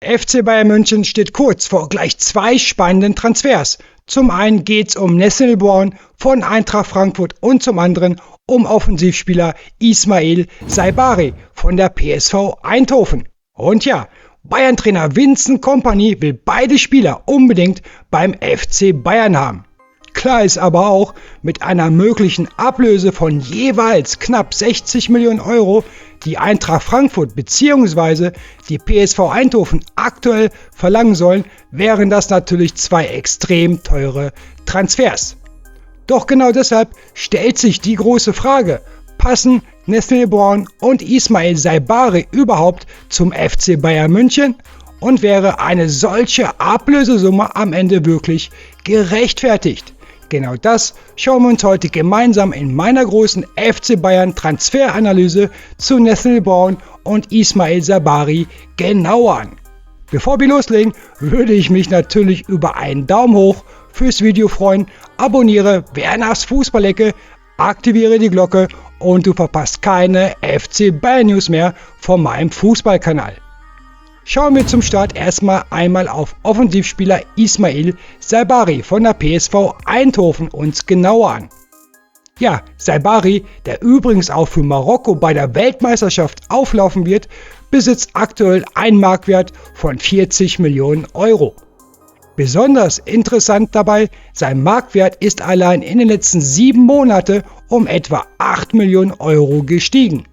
FC Bayern München steht kurz vor gleich zwei spannenden Transfers. Zum einen geht's um Nesnil Born von Eintracht Frankfurt und zum anderen um Offensivspieler Ismail Saibari von der PSV Eindhoven. Und ja, Bayern-Trainer Vincent Kompany will beide Spieler unbedingt beim FC Bayern haben. Klar ist aber auch, mit einer möglichen Ablöse von jeweils knapp 60 Millionen Euro, die Eintracht Frankfurt bzw. die PSV Eindhoven aktuell verlangen sollen, wären das natürlich zwei extrem teure Transfers. Doch genau deshalb stellt sich die große Frage: Passen Nesnil Born und Ismail Saibari überhaupt zum FC Bayern München? Und wäre eine solche Ablösesumme am Ende wirklich gerechtfertigt? Genau das schauen wir uns heute gemeinsam in meiner großen FC Bayern Transferanalyse zu Nesnil Born und Ismail Saibari genauer an. Bevor wir loslegen, würde ich mich natürlich über einen Daumen hoch fürs Video freuen. Abonniere Werners Fußballecke, aktiviere die Glocke und du verpasst keine FC Bayern News mehr von meinem Fußballkanal. Schauen wir zum Start einmal auf Offensivspieler Ismail Saibari von der PSV Eindhoven uns genauer an. Ja, Saibari, der übrigens auch für Marokko bei der Weltmeisterschaft auflaufen wird, besitzt aktuell einen Marktwert von 40 Millionen Euro. Besonders interessant dabei, sein Marktwert ist allein in den letzten 7 Monaten um etwa 8 Millionen Euro gestiegen.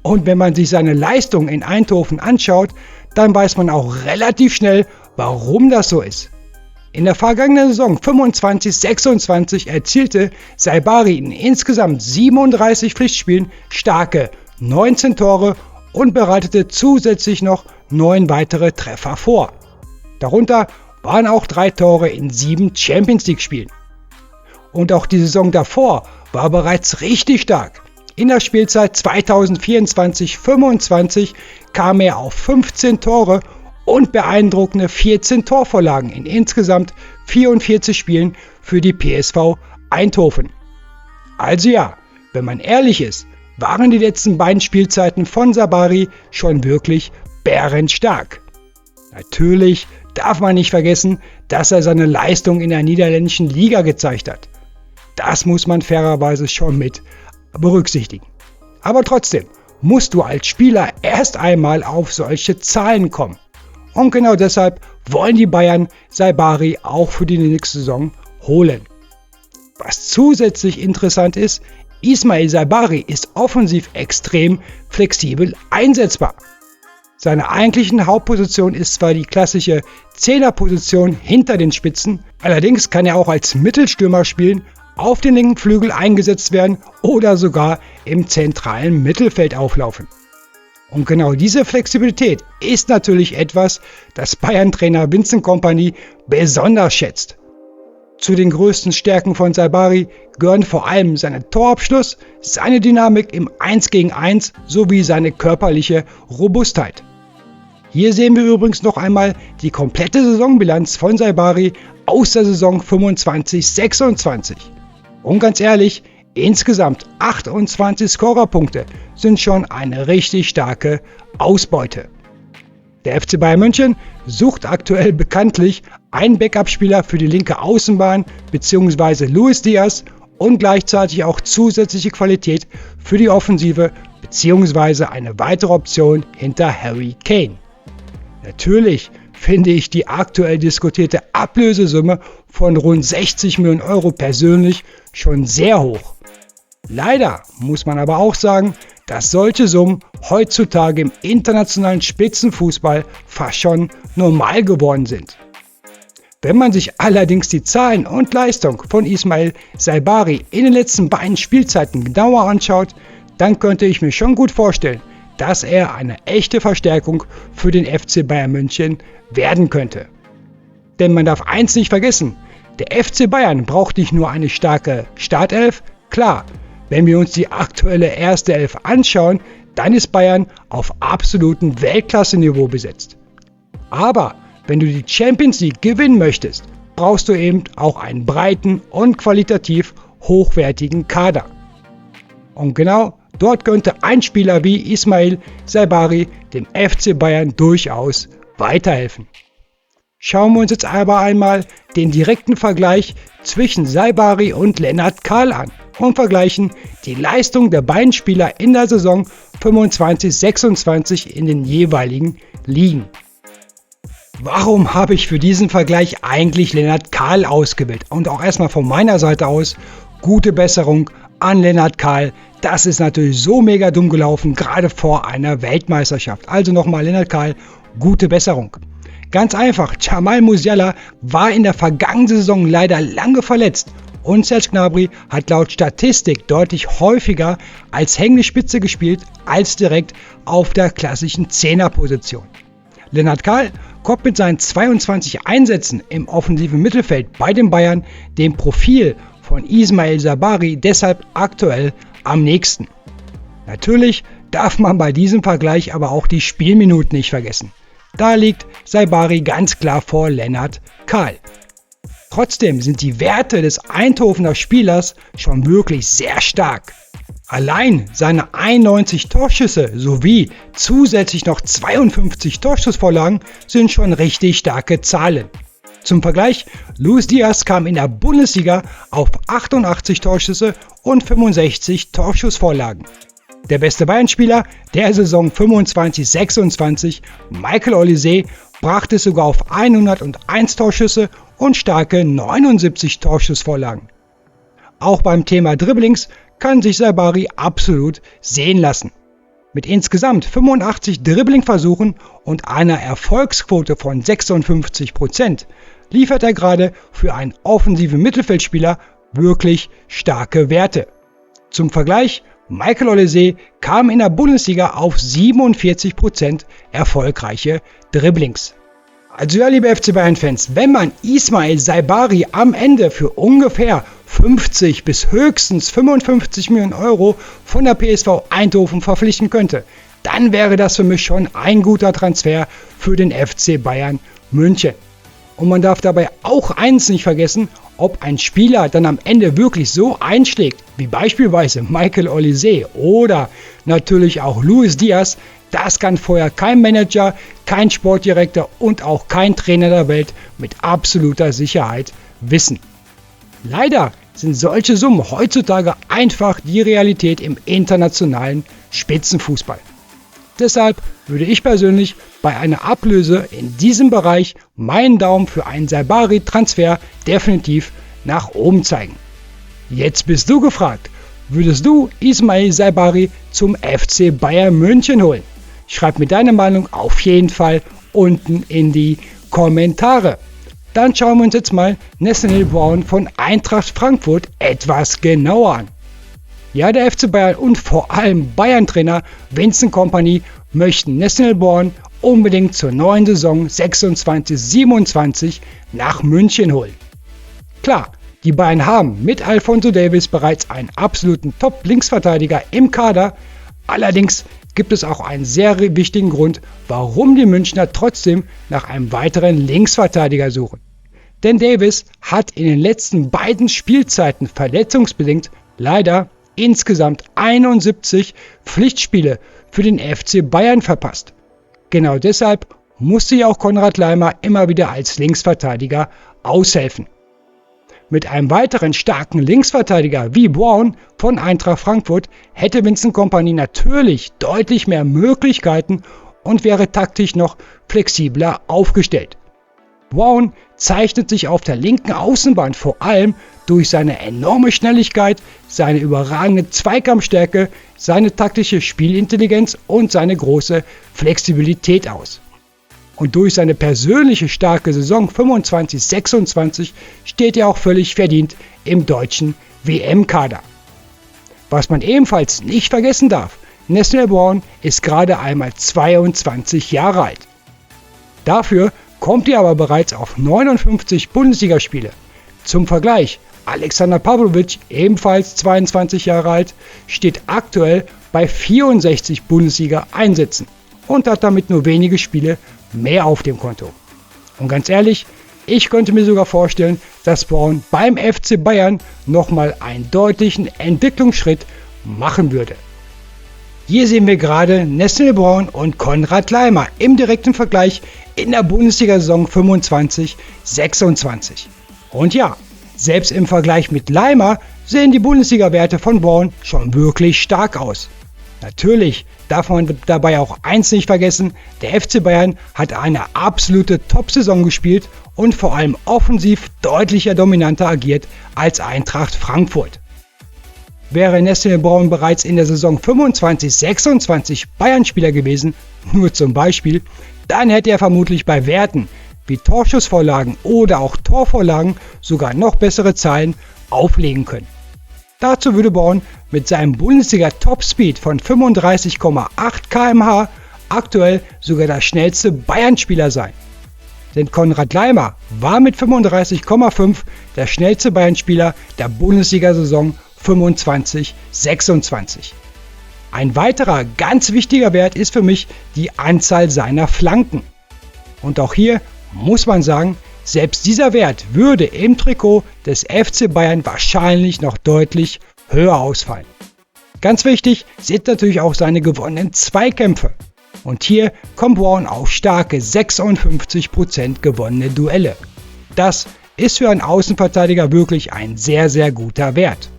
Und wenn man sich seine Leistung in Eindhoven anschaut, dann weiß man auch relativ schnell, warum das so ist. In der vergangenen Saison 25/26 erzielte Saibari in insgesamt 37 Pflichtspielen starke 19 Tore und bereitete zusätzlich noch 9 weitere Treffer vor. Darunter waren auch 3 Tore in 7 Champions League Spielen. Und auch die Saison davor war bereits richtig stark. In der Spielzeit 2024/25 kam er auf 15 Tore und beeindruckende 14 Torvorlagen in insgesamt 44 Spielen für die PSV Eindhoven. Also ja, wenn man ehrlich ist, waren die letzten beiden Spielzeiten von Saibari schon wirklich bärenstark. Natürlich darf man nicht vergessen, dass er seine Leistung in der niederländischen Liga gezeigt hat. Das muss man fairerweise schon mit berücksichtigen. Aber trotzdem musst du als Spieler erst einmal auf solche Zahlen kommen. Und genau deshalb wollen die Bayern Saibari auch für die nächste Saison holen. Was zusätzlich interessant ist, Ismail Saibari ist offensiv extrem flexibel einsetzbar. Seine eigentliche Hauptposition ist zwar die klassische Zehnerposition hinter den Spitzen, allerdings kann er auch als Mittelstürmer spielen, auf den linken Flügel eingesetzt werden oder sogar im zentralen Mittelfeld auflaufen. Und genau diese Flexibilität ist natürlich etwas, das Bayern-Trainer Vincent Kompany besonders schätzt. Zu den größten Stärken von Saibari gehören vor allem sein Torabschluss, seine Dynamik im 1 gegen 1 sowie seine körperliche Robustheit. Hier sehen wir übrigens noch einmal die komplette Saisonbilanz von Saibari aus der Saison 25/26. Und ganz ehrlich, insgesamt 28 Scorerpunkte sind schon eine richtig starke Ausbeute. Der FC Bayern München sucht aktuell bekanntlich einen Backup-Spieler für die linke Außenbahn bzw. Luis Diaz und gleichzeitig auch zusätzliche Qualität für die Offensive bzw. eine weitere Option hinter Harry Kane. Natürlich finde ich die aktuell diskutierte Ablösesumme von rund 60 Millionen Euro persönlich schon sehr hoch. Leider muss man aber auch sagen, dass solche Summen heutzutage im internationalen Spitzenfußball fast schon normal geworden sind. Wenn man sich allerdings die Zahlen und Leistung von Ismail Saibari in den letzten beiden Spielzeiten genauer anschaut, dann könnte ich mir schon gut vorstellen, dass er eine echte Verstärkung für den FC Bayern München werden könnte. Denn man darf eins nicht vergessen, der FC Bayern braucht nicht nur eine starke Startelf, klar, wenn wir uns die aktuelle erste Elf anschauen, dann ist Bayern auf absolutem Weltklasse-Niveau besetzt. Aber wenn du die Champions League gewinnen möchtest, brauchst du eben auch einen breiten und qualitativ hochwertigen Kader. Und genau dort könnte ein Spieler wie Ismail Saibari dem FC Bayern durchaus weiterhelfen. Schauen wir uns jetzt aber einmal den direkten Vergleich zwischen Saibari und Lennart Kahl an und vergleichen die Leistung der beiden Spieler in der Saison 25/26 in den jeweiligen Ligen. Warum habe ich für diesen Vergleich eigentlich Lennart Kahl ausgewählt? Und auch erstmal von meiner Seite aus, gute Besserung an Lennart Kahl. Das ist natürlich so mega dumm gelaufen, gerade vor einer Weltmeisterschaft. Also nochmal Lennart Kahl, gute Besserung. Ganz einfach, Jamal Musiala war in der vergangenen Saison leider lange verletzt und Serge Gnabry hat laut Statistik deutlich häufiger als hängende Spitze gespielt als direkt auf der klassischen Zehnerposition. Lennart Kahl kommt mit seinen 22 Einsätzen im offensiven Mittelfeld bei den Bayern dem Profil von Ismail Saibari deshalb aktuell am nächsten. Natürlich darf man bei diesem Vergleich aber auch die Spielminuten nicht vergessen. Da liegt Saibari ganz klar vor Lennart Kahl. Trotzdem sind die Werte des Eindhovener Spielers schon wirklich sehr stark. Allein seine 91 Torschüsse sowie zusätzlich noch 52 Torschussvorlagen sind schon richtig starke Zahlen. Zum Vergleich, Luis Diaz kam in der Bundesliga auf 88 Torschüsse und 65 Torschussvorlagen. Der beste Bayern-Spieler der Saison 25/26, Michael Olise, brachte es sogar auf 101 Torschüsse und starke 79 Torschussvorlagen. Auch beim Thema Dribblings kann sich Saibari absolut sehen lassen. Mit insgesamt 85 Dribblingversuchen und einer Erfolgsquote von 56% liefert er gerade für einen offensiven Mittelfeldspieler wirklich starke Werte. Zum Vergleich, Michael Olise kam in der Bundesliga auf 47% erfolgreiche Dribblings. Also ja, liebe FC Bayern-Fans, wenn man Ismail Saibari am Ende für ungefähr 50 bis höchstens 55 Millionen Euro von der PSV Eindhoven verpflichten könnte, dann wäre das für mich schon ein guter Transfer für den FC Bayern München. Und man darf dabei auch eins nicht vergessen, ob ein Spieler dann am Ende wirklich so einschlägt, wie beispielsweise Michael Olise oder natürlich auch Luis Diaz, das kann vorher kein Manager, kein Sportdirektor und auch kein Trainer der Welt mit absoluter Sicherheit wissen. Leider sind solche Summen heutzutage einfach die Realität im internationalen Spitzenfußball. Deshalb würde ich persönlich bei einer Ablöse in diesem Bereich meinen Daumen für einen Saibari-Transfer definitiv nach oben zeigen. Jetzt bist du gefragt, würdest du Ismail Saibari zum FC Bayern München holen? Schreib mir deine Meinung auf jeden Fall unten in die Kommentare. Dann schauen wir uns jetzt mal Nathaniel Brown von Eintracht Frankfurt etwas genauer an. Ja, der FC Bayern und vor allem Bayern-Trainer Vincent Kompany möchten Nathaniel Brown unbedingt zur neuen Saison 26/27 nach München holen. Klar, die Bayern haben mit Alphonso Davies bereits einen absoluten Top-Linksverteidiger im Kader, allerdings gibt es auch einen sehr wichtigen Grund, warum die Münchner trotzdem nach einem weiteren Linksverteidiger suchen. Denn Davies hat in den letzten beiden Spielzeiten verletzungsbedingt leider insgesamt 71 Pflichtspiele für den FC Bayern verpasst. Genau deshalb musste ja auch Konrad Laimer immer wieder als Linksverteidiger aushelfen. Mit einem weiteren starken Linksverteidiger wie Brown von Eintracht Frankfurt hätte Vincent Kompany natürlich deutlich mehr Möglichkeiten und wäre taktisch noch flexibler aufgestellt. Brown zeichnet sich auf der linken Außenbahn vor allem durch seine enorme Schnelligkeit, seine überragende Zweikampfstärke, seine taktische Spielintelligenz und seine große Flexibilität aus. Und durch seine persönliche starke Saison 25/26 steht er auch völlig verdient im deutschen WM-Kader. Was man ebenfalls nicht vergessen darf, Nathaniel Brown ist gerade einmal 22 Jahre alt. Dafür kommt er aber bereits auf 59 Bundesligaspiele. Zum Vergleich, Alexander Pavlovic, ebenfalls 22 Jahre alt, steht aktuell bei 64 Bundesliga-Einsätzen und hat damit nur wenige Spiele mehr auf dem Konto. Und ganz ehrlich, ich könnte mir sogar vorstellen, dass Brown beim FC Bayern nochmal einen deutlichen Entwicklungsschritt machen würde. Hier sehen wir gerade Nestle Brown und Konrad Laimer im direkten Vergleich in der Bundesliga-Saison 25/26. Und ja, selbst im Vergleich mit Laimer sehen die Bundesliga-Werte von Brown schon wirklich stark aus. Natürlich darf man dabei auch eins nicht vergessen, der FC Bayern hat eine absolute Top-Saison gespielt und vor allem offensiv deutlicher dominanter agiert als Eintracht Frankfurt. Wäre Nestle Brown bereits in der Saison 25/26 Bayern-Spieler gewesen, nur zum Beispiel, dann hätte er vermutlich bei Werten wie Torschussvorlagen oder auch Torvorlagen sogar noch bessere Zahlen auflegen können. Dazu würde Brown mit seinem Bundesliga-Topspeed von 35,8 km/h aktuell sogar der schnellste Bayern-Spieler sein. Denn Konrad Laimer war mit 35,5 der schnellste Bayern-Spieler der Bundesliga-Saison 25/26. Ein weiterer ganz wichtiger Wert ist für mich die Anzahl seiner Flanken. Und auch hier muss man sagen, selbst dieser Wert würde im Trikot des FC Bayern wahrscheinlich noch deutlich höher ausfallen. Ganz wichtig sind natürlich auch seine gewonnenen Zweikämpfe. Und hier kommt Brown auf starke 56% gewonnene Duelle. Das ist für einen Außenverteidiger wirklich ein sehr, sehr guter Wert.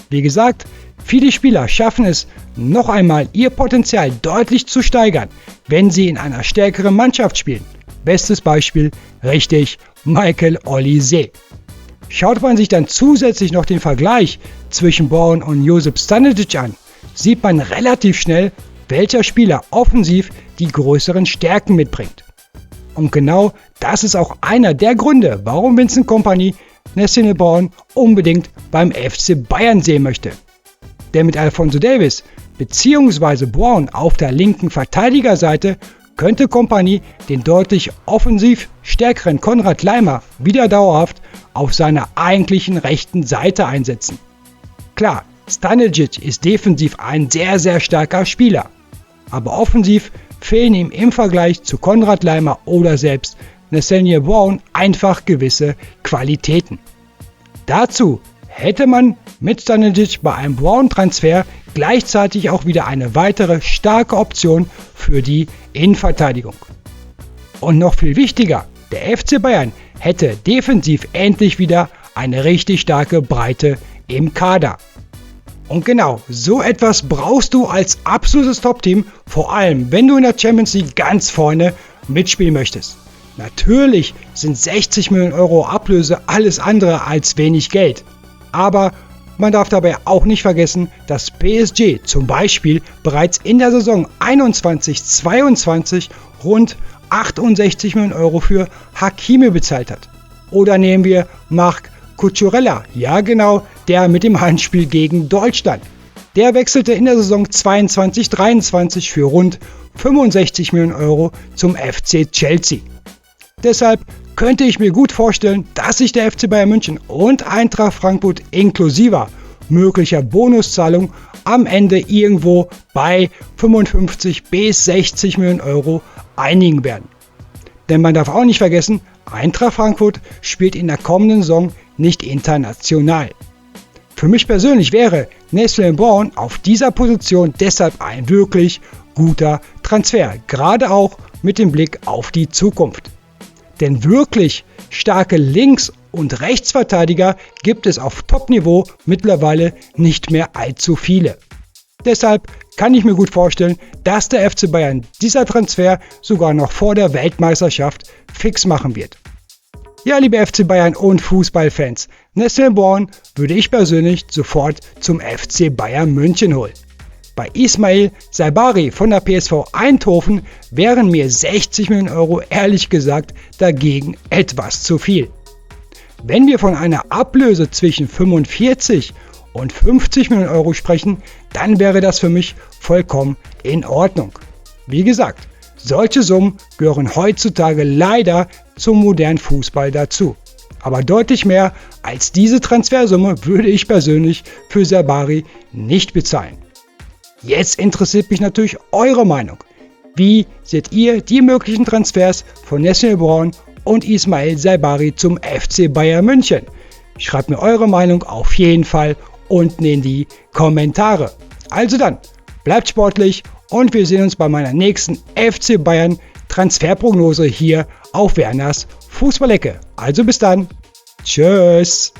Wie gesagt, viele Spieler schaffen es, noch einmal ihr Potenzial deutlich zu steigern, wenn sie in einer stärkeren Mannschaft spielen. Bestes Beispiel, richtig, Michael Olise. Schaut man sich dann zusätzlich noch den Vergleich zwischen Brown und Josip Stanisic an, sieht man relativ schnell, welcher Spieler offensiv die größeren Stärken mitbringt. Und genau das ist auch einer der Gründe, warum Vincent Kompany Nestle Brown unbedingt beim FC Bayern sehen möchte. Denn mit Alphonso Davies bzw. Brown auf der linken Verteidigerseite könnte Kompany den deutlich offensiv stärkeren Konrad Laimer wieder dauerhaft auf seiner eigentlichen rechten Seite einsetzen. Klar, Stanisic ist defensiv ein sehr, sehr starker Spieler, aber offensiv fehlen ihm im Vergleich zu Konrad Laimer oder selbst Nestle Brown einfach gewisse Qualitäten. Dazu hätte man mit Stanisic bei einem Brown-Transfer gleichzeitig auch wieder eine weitere starke Option für die Innenverteidigung. Und noch viel wichtiger, der FC Bayern hätte defensiv endlich wieder eine richtig starke Breite im Kader. Und genau so etwas brauchst du als absolutes Top-Team, vor allem wenn du in der Champions League ganz vorne mitspielen möchtest. Natürlich sind 60 Millionen Euro Ablöse alles andere als wenig Geld. Aber man darf dabei auch nicht vergessen, dass PSG zum Beispiel bereits in der Saison 21/22 rund 68 Millionen Euro für Hakimi bezahlt hat. Oder nehmen wir Marc Cucurella, ja genau, der mit dem Handspiel gegen Deutschland. Der wechselte in der Saison 22/23 für rund 65 Millionen Euro zum FC Chelsea. Deshalb könnte ich mir gut vorstellen, dass sich der FC Bayern München und Eintracht Frankfurt inklusive möglicher Bonuszahlung am Ende irgendwo bei 55 bis 60 Millionen Euro einigen werden. Denn man darf auch nicht vergessen, Eintracht Frankfurt spielt in der kommenden Saison nicht international. Für mich persönlich wäre Nestle Brown auf dieser Position deshalb ein wirklich guter Transfer, gerade auch mit dem Blick auf die Zukunft. Denn wirklich starke Links- und Rechtsverteidiger gibt es auf Top-Niveau mittlerweile nicht mehr allzu viele. Deshalb kann ich mir gut vorstellen, dass der FC Bayern dieser Transfer sogar noch vor der Weltmeisterschaft fix machen wird. Ja, liebe FC Bayern und Fußballfans, Nestle Brown würde ich persönlich sofort zum FC Bayern München holen. Bei Ismail Saibari von der PSV Eindhoven wären mir 60 Millionen Euro ehrlich gesagt dagegen etwas zu viel. Wenn wir von einer Ablöse zwischen 45 und 50 Millionen Euro sprechen, dann wäre das für mich vollkommen in Ordnung. Wie gesagt, solche Summen gehören heutzutage leider zum modernen Fußball dazu. Aber deutlich mehr als diese Transfersumme würde ich persönlich für Saibari nicht bezahlen. Jetzt interessiert mich natürlich eure Meinung. Wie seht ihr die möglichen Transfers von Nestle Brown und Ismail Saibari zum FC Bayern München? Schreibt mir eure Meinung auf jeden Fall unten in die Kommentare. Also dann, bleibt sportlich und wir sehen uns bei meiner nächsten FC Bayern Transferprognose hier auf Werners Fußballecke. Also bis dann. Tschüss.